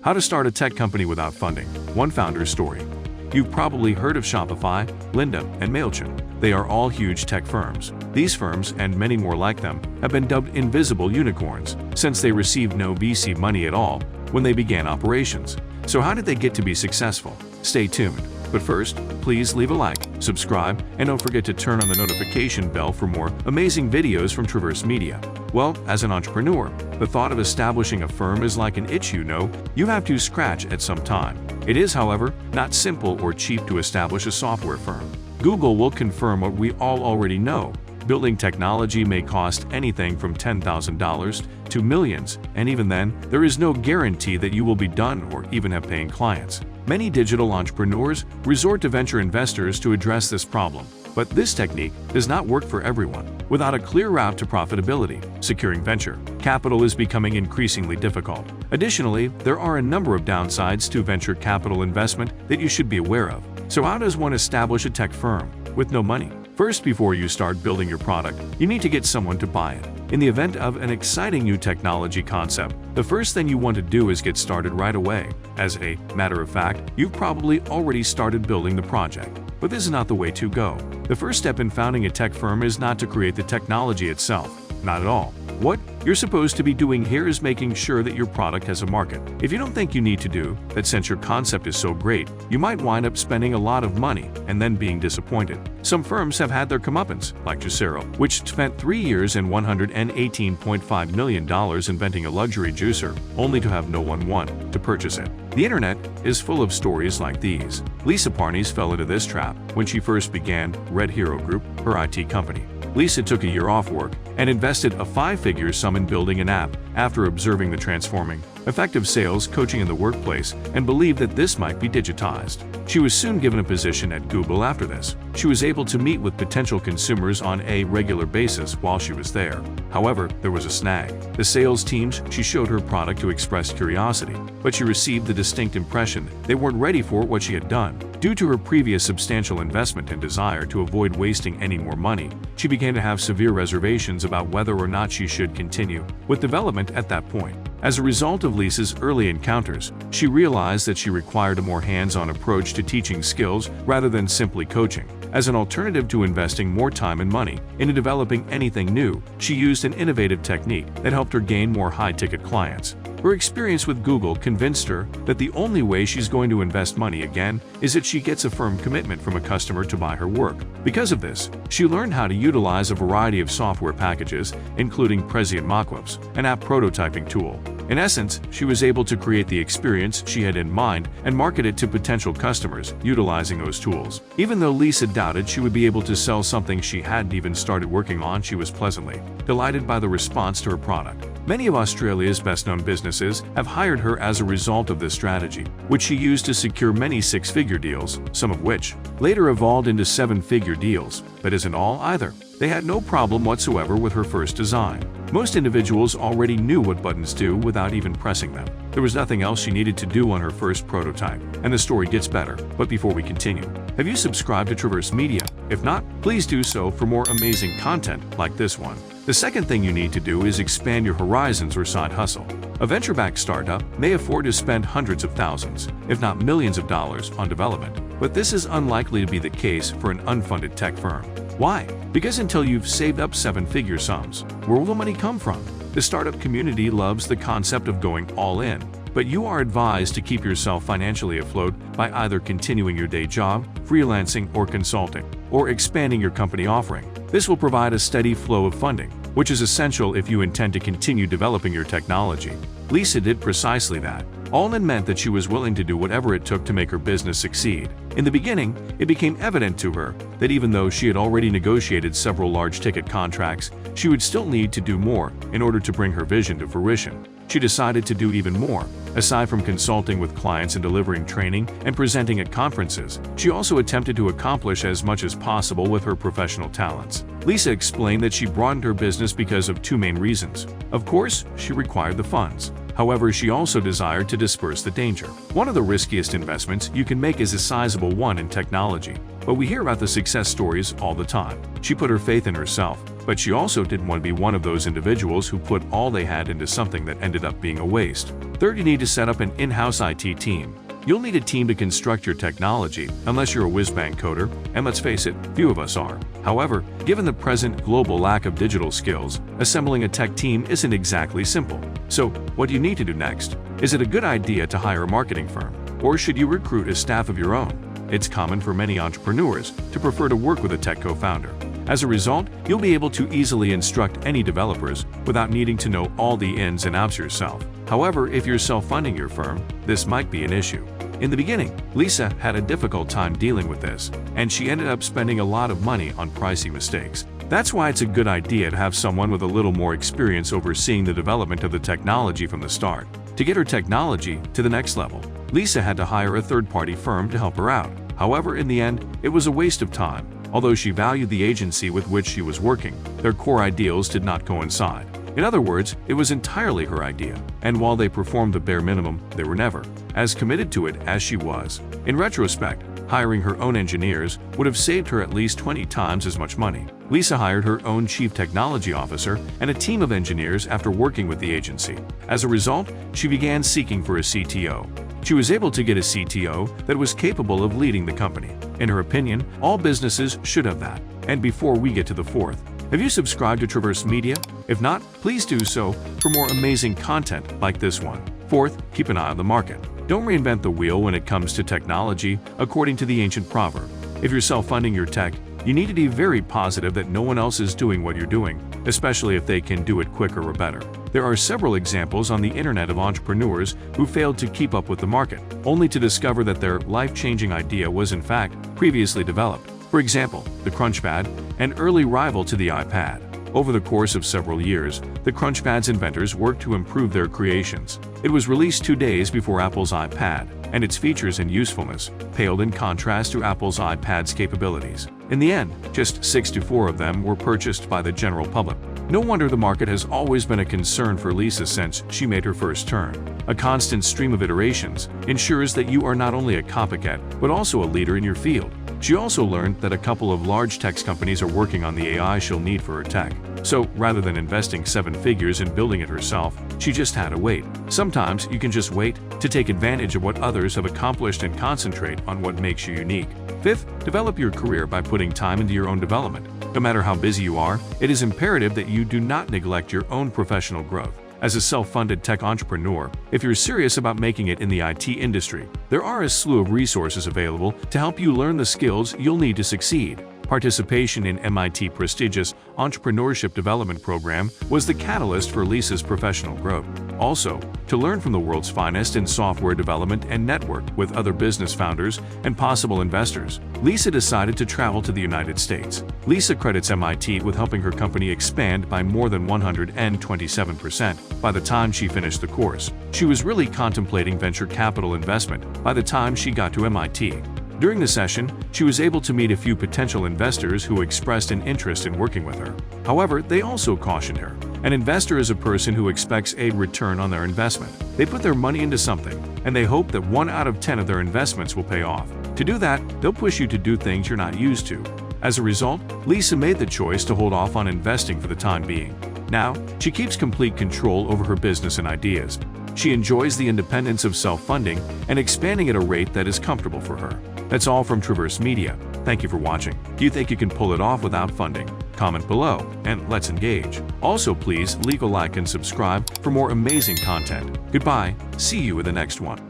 How to start a tech company without funding. One founder's story. You've probably heard of Shopify, Lynda, and MailChimp. They are all huge tech firms. These firms, and many more like them, have been dubbed invisible unicorns since they received no VC money at all when they began operations. So how did they get to be successful? Stay tuned. But first, please leave a like, subscribe, and don't forget to turn on the notification bell for more amazing videos from Traverse Media. Well, as an entrepreneur, the thought of establishing a firm is like an itch you have to scratch at some time. It is, however, not simple or cheap to establish a software firm. Google will confirm what we all already know. Building technology may cost anything from $10,000 to millions, and even then, there is no guarantee that you will be done or even have paying clients. Many digital entrepreneurs resort to venture investors to address this problem, but this technique does not work for everyone. Without a clear route to profitability, securing venture capital is becoming increasingly difficult. Additionally, there are a number of downsides to venture capital investment that you should be aware of. So how does one establish a tech firm with no money? First, before you start building your product, you need to get someone to buy it. In the event of an exciting new technology concept, the first thing you want to do is get started right away. As a matter of fact, you've probably already started building the project. But this is not the way to go. The first step in founding a tech firm is not to create the technology itself. Not at all. What you're supposed to be doing here is making sure that your product has a market. If you don't think you need to do that since your concept is so great, you might wind up spending a lot of money and then being disappointed. Some firms have had their comeuppance, like Juicero, which spent 3 years and $118.5 million inventing a luxury juicer, only to have no one want to purchase it. The internet is full of stories like these. Lisa Parnes fell into this trap when she first began Red Hero Group, her IT company. Lisa took a year off work and invested a 5-figure sum in building an app after observing the transforming effective sales coaching in the workplace and believed that this might be digitized. She was soon given a position at Google after this. She was able to meet with potential consumers on a regular basis while she was there. However, there was a snag. The sales teams she showed her product to express curiosity, but she received the distinct impression they weren't ready for what she had done. Due to her previous substantial investment and desire to avoid wasting any more money, she began to have severe reservations about whether or not she should continue with development at that point. As a result of Lisa's early encounters, she realized that she required a more hands-on approach to teaching skills rather than simply coaching. As an alternative to investing more time and money into developing anything new, she used an innovative technique that helped her gain more high-ticket clients. Her experience with Google convinced her that the only way she's going to invest money again is if she gets a firm commitment from a customer to buy her work. Because of this, she learned how to utilize a variety of software packages, including Prescient Mockups, an app prototyping tool. In essence, she was able to create the experience she had in mind and market it to potential customers utilizing those tools. Even though Lisa doubted she would be able to sell something she hadn't even started working on, she was pleasantly delighted by the response to her product. Many of Australia's best-known businesses have hired her as a result of this strategy, which she used to secure many 6-figure deals, some of which later evolved into 7-figure deals. But isn't all either. They had no problem whatsoever with her first design. Most individuals already knew what buttons do without even pressing them. There was nothing else she needed to do on her first prototype, and the story gets better. But before we continue, have you subscribed to Traverse Media? If not, please do so for more amazing content like this one. The second thing you need to do is expand your horizons or side hustle. A venture-backed startup may afford to spend hundreds of thousands, if not millions of dollars on development, but this is unlikely to be the case for an unfunded tech firm. Why? Because until you've saved up 7-figure sums, where will the money come from? The startup community loves the concept of going all in, but you are advised to keep yourself financially afloat by either continuing your day job, freelancing or consulting, or expanding your company offering. This will provide a steady flow of funding, which is essential if you intend to continue developing your technology. Lisa did precisely that. All in meant that she was willing to do whatever it took to make her business succeed. In the beginning, it became evident to her that even though she had already negotiated several large-ticket contracts, she would still need to do more in order to bring her vision to fruition. She decided to do even more. Aside from consulting with clients and delivering training and presenting at conferences, she also attempted to accomplish as much as possible with her professional talents. Lisa explained that she broadened her business because of 2 main reasons. Of course, she required the funds. However, she also desired to disperse the danger. One of the riskiest investments you can make is a sizable one in technology. But we hear about the success stories all the time. She put her faith in herself, but she also didn't want to be one of those individuals who put all they had into something that ended up being a waste. Third, you need to set up an in-house IT team. You'll need a team to construct your technology, unless you're a whiz-bang coder, and let's face it, few of us are. However, given the present global lack of digital skills, assembling a tech team isn't exactly simple. So, what do you need to do next? Is it a good idea to hire a marketing firm? Or should you recruit a staff of your own? It's common for many entrepreneurs to prefer to work with a tech co-founder. As a result, you'll be able to easily instruct any developers without needing to know all the ins and outs yourself. However, if you're self-funding your firm, this might be an issue. In the beginning, Lisa had a difficult time dealing with this, and she ended up spending a lot of money on pricey mistakes. That's why it's a good idea to have someone with a little more experience overseeing the development of the technology from the start. To get her technology to the next level, Lisa had to hire a third-party firm to help her out. However, in the end, it was a waste of time. Although she valued the agency with which she was working, their core ideals did not coincide. In other words, it was entirely her idea, and while they performed the bare minimum, they were never as committed to it as she was. In retrospect, hiring her own engineers would have saved her at least 20 times as much money. Lisa hired her own chief technology officer and a team of engineers after working with the agency. As a result, she began seeking for a CTO. She was able to get a CTO that was capable of leading the company. In her opinion, all businesses should have that. And before we get to the fourth, have you subscribed to Traverse Media? If not, please do so for more amazing content like this one. Fourth, keep an eye on the market. Don't reinvent the wheel when it comes to technology, according to the ancient proverb. If you're self-funding your tech, you need to be very positive that no one else is doing what you're doing, especially if they can do it quicker or better. There are several examples on the internet of entrepreneurs who failed to keep up with the market, only to discover that their life-changing idea was in fact previously developed. For example, the Crunchpad, an early rival to the iPad. Over the course of several years, the Crunchpad's inventors worked to improve their creations. It was released 2 days before Apple's iPad, and its features and usefulness paled in contrast to Apple's iPad's capabilities. In the end, just 64 of them were purchased by the general public. No wonder the market has always been a concern for Lisa since she made her first turn. A constant stream of iterations ensures that you are not only a copycat, but also a leader in your field. She also learned that a couple of large tech companies are working on the AI she'll need for her tech. So, rather than investing 7 figures in building it herself, she just had to wait. Sometimes you can just wait to take advantage of what others have accomplished and concentrate on what makes you unique. Fifth, develop your career by putting time into your own development. No matter how busy you are, it is imperative that you do not neglect your own professional growth. As a self-funded tech entrepreneur, if you're serious about making it in the IT industry, there are a slew of resources available to help you learn the skills you'll need to succeed. Participation in MIT's prestigious Entrepreneurship Development Program was the catalyst for Lisa's professional growth. Also, to learn from the world's finest in software development and network with other business founders and possible investors, Lisa decided to travel to the United States. Lisa credits MIT with helping her company expand by more than 127% by the time she finished the course. She was really contemplating venture capital investment by the time she got to MIT. During the session, she was able to meet a few potential investors who expressed an interest in working with her. However, they also cautioned her. An investor is a person who expects a return on their investment. They put their money into something, and they hope that 1 out of 10 of their investments will pay off. To do that, they'll push you to do things you're not used to. As a result, Lisa made the choice to hold off on investing for the time being. Now, she keeps complete control over her business and ideas. She enjoys the independence of self-funding and expanding at a rate that is comfortable for her. That's all from Traverse Media. Thank you for watching. Do you think you can pull it off without funding? Comment below and let's engage. Also, please leave a like and subscribe for more amazing content. Goodbye. See you in the next one.